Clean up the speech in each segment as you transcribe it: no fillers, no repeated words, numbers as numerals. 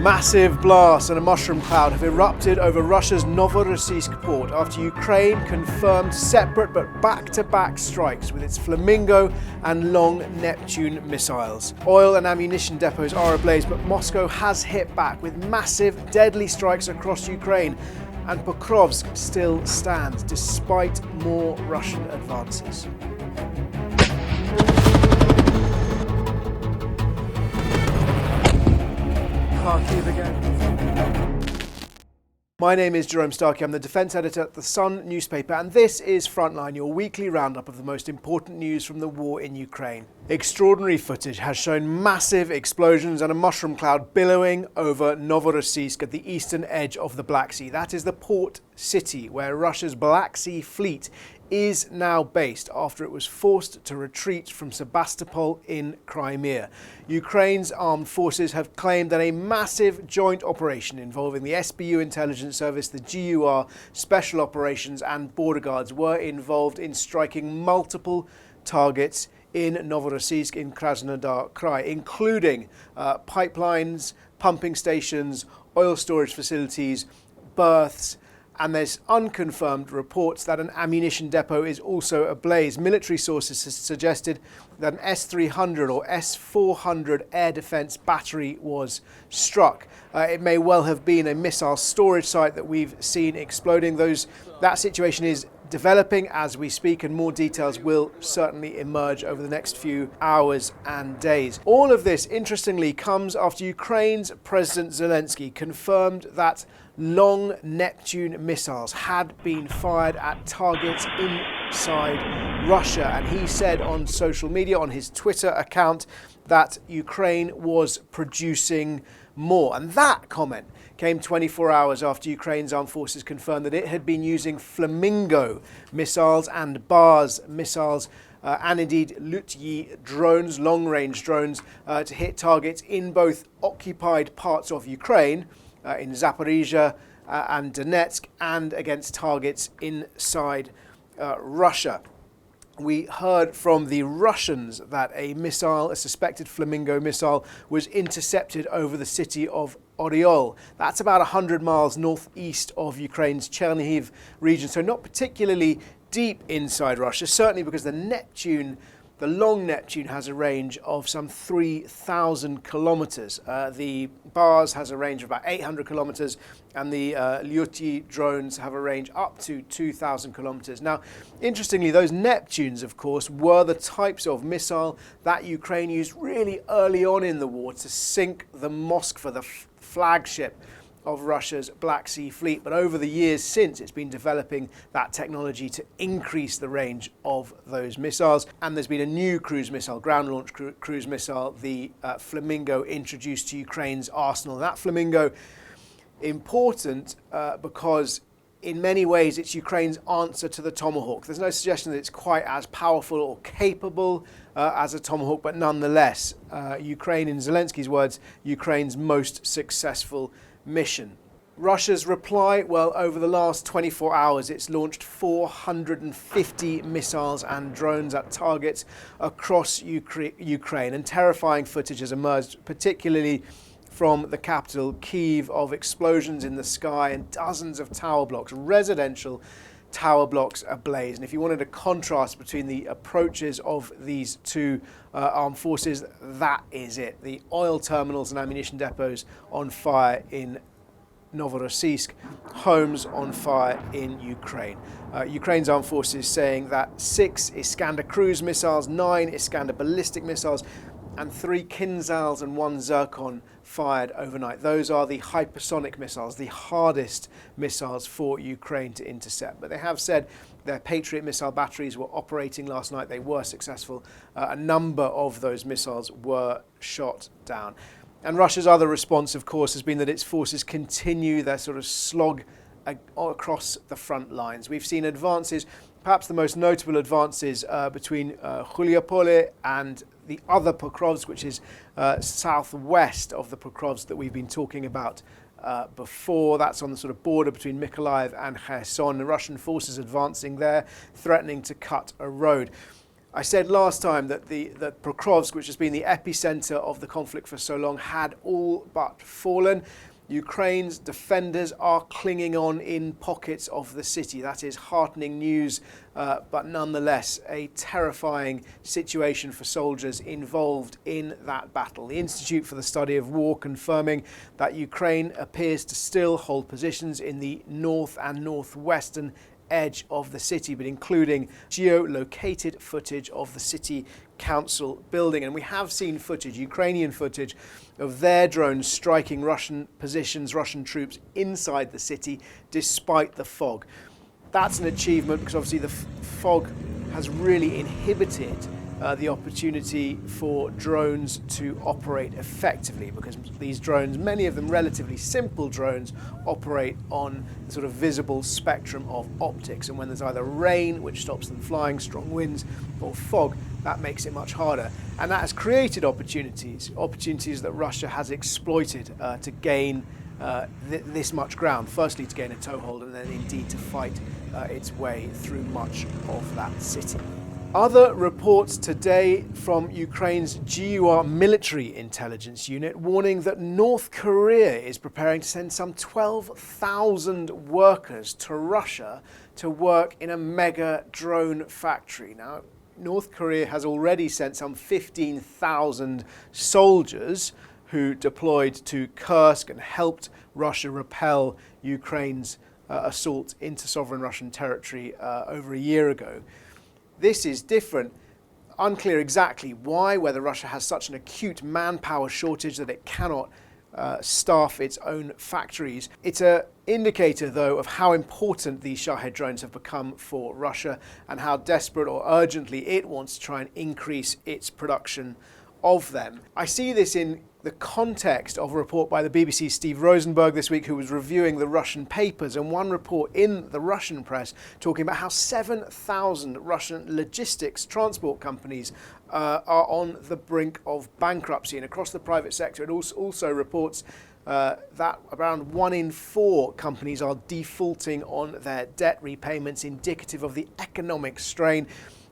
Massive blasts and a mushroom cloud have erupted over Russia's Novorossiysk port after Ukraine confirmed separate but back-to-back strikes with its Flamingo and long Neptune missiles. Oil and ammunition depots are ablaze, but Moscow has hit back with massive, deadly strikes across Ukraine, and Pokrovsk still stands despite more Russian advances. Kharkiv again. My name is Jerome Starkey. I'm the defence editor at The Sun newspaper, and this is Frontline, your weekly roundup of the most important news from the war in Ukraine. Extraordinary footage has shown massive explosions and a mushroom cloud billowing over Novorossiysk at the eastern edge of the Black Sea. That is the port city where Russia's Black Sea fleet is now based after it was forced to retreat from Sebastopol in Crimea. Ukraine's armed forces have claimed that a massive joint operation involving the SBU intelligence service, the GUR, special operations and border guards were involved in striking multiple targets in Novorossiysk in Krasnodar Krai, including pipelines, pumping stations, oil storage facilities, berths, and there's unconfirmed reports that an ammunition depot is also ablaze. Military sources have suggested that an S-300 or S-400 air defence battery was struck. It may well have been a missile storage site that we've seen exploding. That situation is developing as we speak, and more details will certainly emerge over the next few hours and days. All of this, interestingly, comes after Ukraine's President Zelensky confirmed that long Neptune missiles had been fired at targets inside Russia. And he said on social media, on his Twitter account, that Ukraine was producing more. And that comment came 24 hours after Ukraine's armed forces confirmed that it had been using Flamingo missiles and Bars missiles and indeed Lutyi drones, long-range drones, to hit targets in both occupied parts of Ukraine, in Zaporizhia and Donetsk, and against targets inside Russia. We heard from the Russians that a suspected Flamingo missile, was intercepted over the city of Oryol. That's about 100 miles northeast of Ukraine's Chernihiv region, so not particularly deep inside Russia, certainly because the long Neptune has a range of some 3,000 kilometers. The Bars has a range of about 800 kilometers, and the Lutyi drones have a range up to 2,000 kilometers. Now, interestingly, those Neptunes, of course, were the types of missile that Ukraine used really early on in the war to sink the Moskva, the flagship of Russia's Black Sea fleet. But over the years since, it's been developing that technology to increase the range of those missiles. And there's been a new cruise missile, ground-launched cruise missile, the Flamingo, introduced to Ukraine's arsenal. That Flamingo, important because in many ways it's Ukraine's answer to the Tomahawk. There's no suggestion that it's quite as powerful or capable as a Tomahawk, but nonetheless, Ukraine, in Zelensky's words, Ukraine's most successful mission. Russia's reply, well, over the last 24 hours, it's launched 450 missiles and drones at targets across Ukraine, and terrifying footage has emerged, particularly from the capital, Kyiv, of explosions in the sky and dozens of tower blocks, residential tower blocks ablaze. And if you wanted a contrast between the approaches of these two armed forces, that is it. The oil terminals and ammunition depots on fire in Novorossiysk, homes on fire in Ukraine. Ukraine's armed forces saying that 6 Iskander cruise missiles, 9 Iskander ballistic missiles, and 3 Kinzhals and 1 Zircon fired overnight. Those are the hypersonic missiles, the hardest missiles for Ukraine to intercept. But they have said their Patriot missile batteries were operating last night. They were successful. A number of those missiles were shot down. And Russia's other response, of course, has been that its forces continue their sort of slog across the front lines. We've seen advances, perhaps the most notable advances between Chuliopole and the other Pokrovsk, which is southwest of the Pokrovsk that we've been talking about before. That's on the sort of border between Mykolaiv and Kherson. The Russian forces advancing there, threatening to cut a road. I said last time that that Pokrovsk, which has been the epicenter of the conflict for so long, had all but fallen. Ukraine's defenders are clinging on in pockets of the city. That is heartening news, but nonetheless a terrifying situation for soldiers involved in that battle. The Institute for the Study of War confirming that Ukraine appears to still hold positions in the north and northwestern edge of the city, but including geolocated footage of the city council building. And we have seen footage, Ukrainian footage, of their drones striking Russian positions, Russian troops inside the city, despite the fog. That's an achievement because obviously the fog has really inhibited the opportunity for drones to operate effectively, because these drones, many of them relatively simple drones, operate on the sort of visible spectrum of optics, and when there's either rain, which stops them flying, strong winds, or fog, that makes it much harder. And that has created opportunities that Russia has exploited to gain this much ground. Firstly, to gain a toehold, and then indeed to fight its way through much of that city. Other reports today from Ukraine's GUR military intelligence unit warning that North Korea is preparing to send some 12,000 workers to Russia to work in a mega drone factory. Now, North Korea has already sent some 15,000 soldiers who deployed to Kursk and helped Russia repel Ukraine's assault into sovereign Russian territory over a year ago. This is different. Unclear exactly why, whether Russia has such an acute manpower shortage that it cannot staff its own factories. It's an indicator, though, of how important these Shahed drones have become for Russia and how desperate or urgently it wants to try and increase its production of them. I see this in the context of a report by the BBC's Steve Rosenberg this week, who was reviewing the Russian papers, and one report in the Russian press talking about how 7,000 Russian logistics transport companies are on the brink of bankruptcy. And across the private sector, it also reports that around 1 in 4 companies are defaulting on their debt repayments, indicative of the economic strain,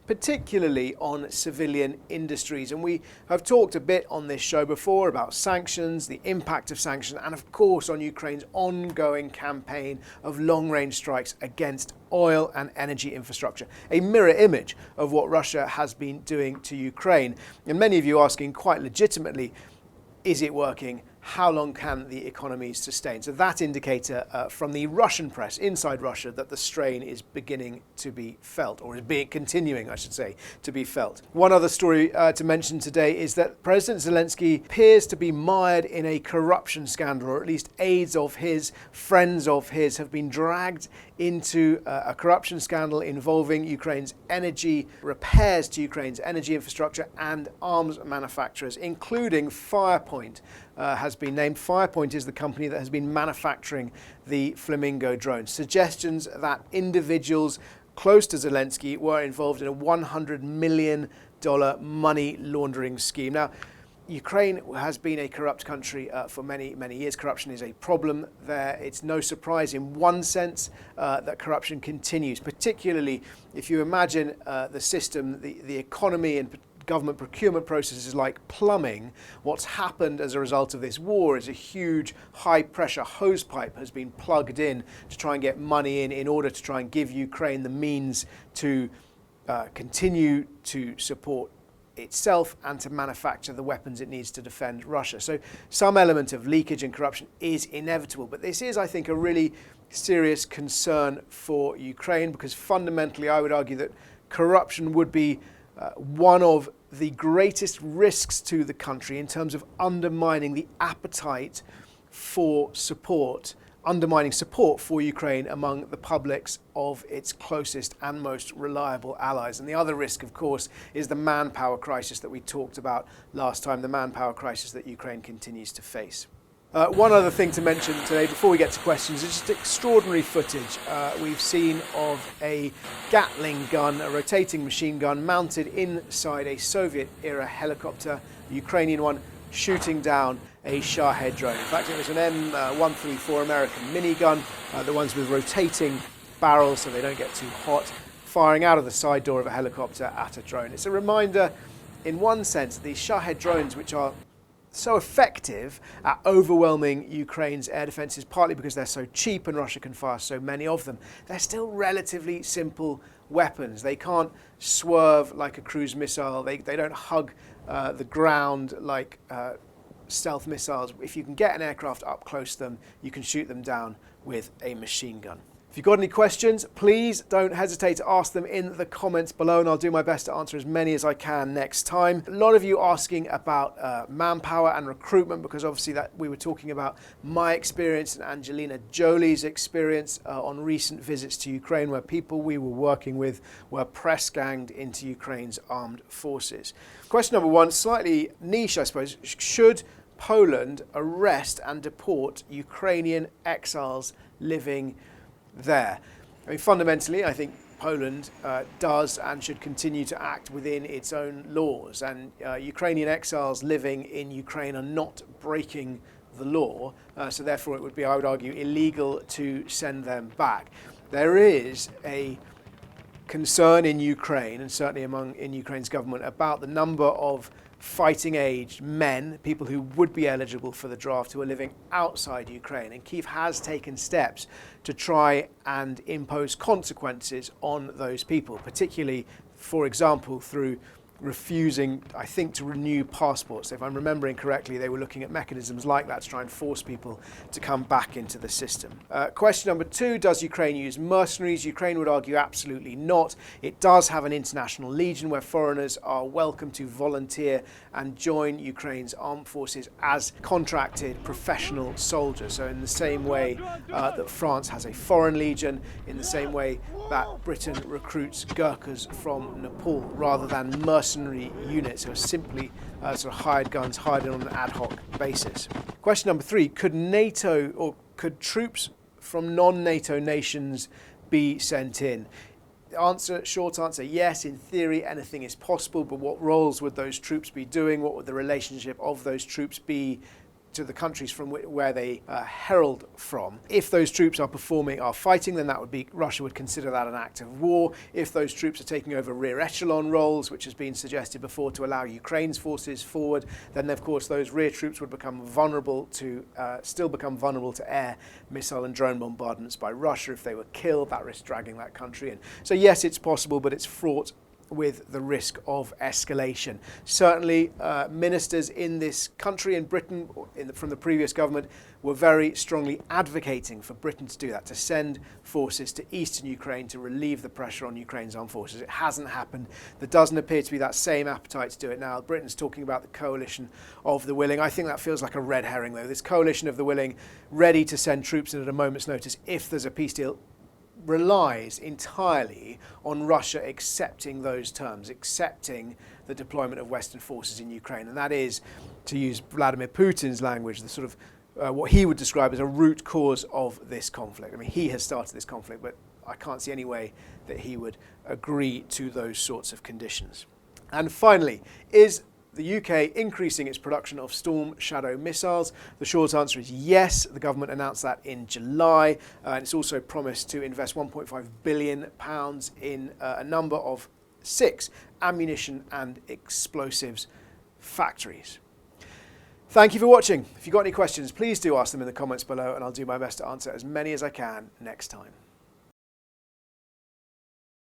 particularly on civilian industries. And we have talked a bit on this show before about sanctions, the impact of sanctions, and of course on Ukraine's ongoing campaign of long-range strikes against oil and energy infrastructure, a mirror image of what Russia has been doing to Ukraine. And many of you asking quite legitimately, is it working? How long can the economy sustain? So that indicator from the Russian press inside Russia that the strain is beginning to be felt, or is continuing, I should say, to be felt. One other story to mention today is that President Zelensky appears to be mired in a corruption scandal, or at least aides of his, friends of his, have been dragged into a corruption scandal involving Ukraine's energy, repairs to Ukraine's energy infrastructure and arms manufacturers, including Firepoint. Has been named. Firepoint is the company that has been manufacturing the Flamingo drones. Suggestions that individuals close to Zelensky were involved in a $100 million money laundering scheme. Now, Ukraine has been a corrupt country for many, many years. Corruption is a problem there. It's no surprise in one sense that corruption continues, particularly if you imagine the system, the economy and government procurement processes like plumbing. What's happened as a result of this war is a huge high-pressure hose pipe has been plugged in to try and get money in order to try and give Ukraine the means to continue to support itself and to manufacture the weapons it needs to defend Russia. So some element of leakage and corruption is inevitable. But this is, I think, a really serious concern for Ukraine, because fundamentally I would argue that corruption would be one of the greatest risks to the country in terms of undermining the appetite for support, undermining support for Ukraine among the publics of its closest and most reliable allies. And the other risk, of course, is the manpower crisis that we talked about last time, the manpower crisis that Ukraine continues to face. One other thing to mention today before we get to questions is just extraordinary footage we've seen of a Gatling gun, a rotating machine gun mounted inside a Soviet-era helicopter, a Ukrainian one, shooting down a Shahed drone. In fact, it was an M134 American minigun, the ones with rotating barrels so they don't get too hot, firing out of the side door of a helicopter at a drone. It's a reminder, in one sense, these Shahed drones, which are so effective at overwhelming Ukraine's air defences, partly because they're so cheap and Russia can fire so many of them, they're still relatively simple weapons. They can't swerve like a cruise missile. They don't hug the ground like stealth missiles. If you can get an aircraft up close to them, you can shoot them down with a machine gun. If you've got any questions, please don't hesitate to ask them in the comments below, and I'll do my best to answer as many as I can next time. A lot of you asking about manpower and recruitment, because obviously that we were talking about my experience and Angelina Jolie's experience on recent visits to Ukraine, where people we were working with were press ganged into Ukraine's armed forces. Question number one, slightly niche, I suppose. Should Poland arrest and deport Ukrainian exiles living there? I mean, fundamentally, I think Poland does and should continue to act within its own laws, and Ukrainian exiles living in Ukraine are not breaking the law, so therefore it would be, I would argue, illegal to send them back. There is a concern in Ukraine, and certainly in Ukraine's government, about the number of fighting-aged men, people who would be eligible for the draft, who are living outside Ukraine. And Kyiv has taken steps to try and impose consequences on those people, particularly, for example, through refusing, I think, to renew passports. If I'm remembering correctly, they were looking at mechanisms like that to try and force people to come back into the system. Question number two, does Ukraine use mercenaries? Ukraine would argue absolutely not. It does have an international legion where foreigners are welcome to volunteer and join Ukraine's armed forces as contracted professional soldiers. So in the same way that France has a foreign legion, in the same way that Britain recruits Gurkhas from Nepal, rather than mercenary units who are simply sort of hired guns, hired on an ad hoc basis. Question number three, could NATO or could troops from non-NATO nations be sent in? Short answer, yes, in theory anything is possible, but what roles would those troops be doing? What would the relationship of those troops be to the countries from where they herald from? If those troops are fighting, then that would be, Russia would consider that an act of war. If those troops are taking over rear echelon roles, which has been suggested before to allow Ukraine's forces forward, then of course those rear troops would still become vulnerable to air, missile and drone bombardments by Russia. If they were killed, that risks dragging that country in. So yes, it's possible, but it's fraught with the risk of escalation. Certainly, ministers in this country, in Britain, from the previous government, were very strongly advocating for Britain to do that, to send forces to eastern Ukraine to relieve the pressure on Ukraine's armed forces. It hasn't happened. There doesn't appear to be that same appetite to do it now. Britain's talking about the coalition of the willing. I think that feels like a red herring, though. This coalition of the willing, ready to send troops in at a moment's notice if there's a peace deal, relies entirely on Russia accepting those terms, accepting the deployment of Western forces in Ukraine. And that is, to use Vladimir Putin's language, the sort of what he would describe as a root cause of this conflict. I mean, he has started this conflict, but I can't see any way that he would agree to those sorts of conditions. And finally, is the UK increasing its production of Storm Shadow missiles? The short answer is yes. The government announced that in July, and it's also promised to invest £1.5 billion in a number of 6 ammunition and explosives factories. Thank you for watching. If you've got any questions, please do ask them in the comments below, and I'll do my best to answer as many as I can next time.